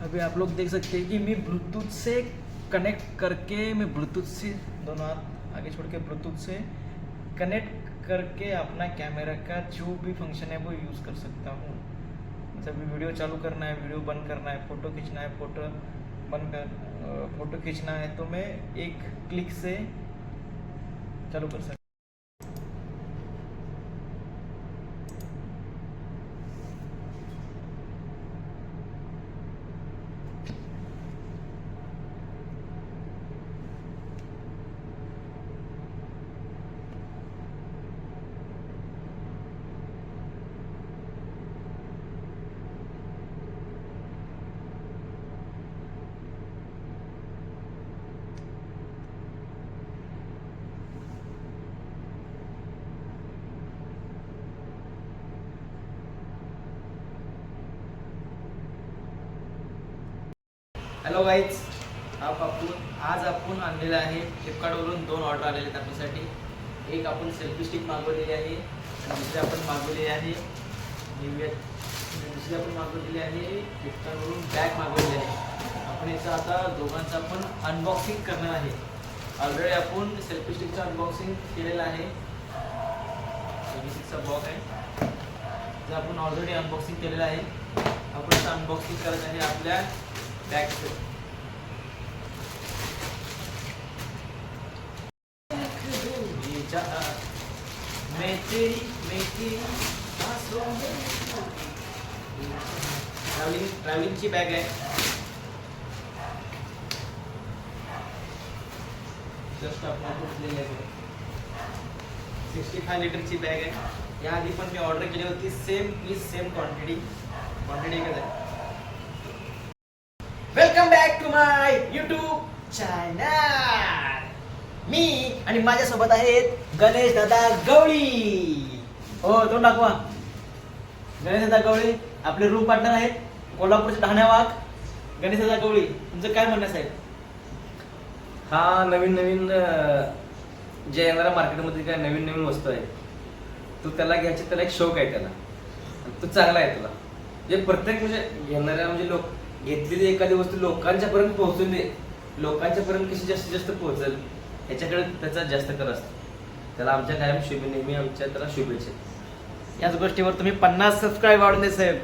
अभी आप लोग देख सकते हैं कि मैं ब्लूटूथ से कनेक्ट करके, मैं ब्लूटूथ से दोनों हाथ आगे छोड़ के ब्लूटूथ से कनेक्ट करके अपना कैमरा का जो भी फंक्शन है वो यूज़ कर सकता हूँ। जब भी वीडियो चालू करना है, वीडियो बंद करना है, फ़ोटो खींचना है, फ़ोटो खींचना है तो मैं एक क्लिक से चालू कर सकता हूँ। हॅलो गाईज, आज आपण आणलेलं आहे फ्लिपकार्टवरून 2 ऑर्डर आलेले आहेत आपल्यासाठी। एक आपण सेल्फी स्टिक मागवलेली आहे आणि दुसरी आपण मागवलेली आहे दुसरी आपण मागवलेली आहे फ्लिपकार्टवरून बॅग मागवलेली आहे। आपण याचं आता दोघांचं आपण अनबॉक्सिंग करणार आहे। ऑलरेडी आपण सेल्फी स्टिकचं अनबॉक्सिंग केलेलं आहे। सेल्फी स्टिकचा बॉक्स आहे जे आपण ऑलरेडी अनबॉक्सिंग केलेलं आहे। आपण आता अनबॉक्सिंग करत आहे आपल्या बैक से। मैं तेरी आंसुओं में ट्रैवलिंग की बैग है। जस्ट आपण 65 लीटरची बॅग आहे। याआधी पण मी ऑर्डर केली होती, सेम क्वांटिटी एकच आहे। Welcome back to my YouTube channel. मी आणि माझ्यासोबत आहेत गणेश दादा गवळी। हो, तो दाखवा। गणेश दादा गवळी आपले रूम पार्टनर आहेत, कोल्हापूरचे ढाण्यावाग। गणेश दादा गवळी, तुमचं काय म्हणणं साहेब? हा नवीन जे येणाऱ्या मार्केटमध्ये काय नवीन वस्तू आहे, तू त्याला घ्यायची, त्याला एक शौक आहे, त्याला तो चांगला आहे तुला। जे प्रत्येक म्हणजे घेणाऱ्या म्हणजे लोक घेतलेली एखादी वस्तू लोकांच्या पर्यंत पोहोचून दे, लोकांच्या पर्यंत कशी जास्तीत जास्त पोहोचेल याच्याकडे त्याचा जास्त कर असतो। त्याला आमच्या कायम नेहमी आमच्या त्याला शुभेच्छा। याच गोष्टीवर तुम्ही 50 सबस्क्राईब वाढून दे साहेब।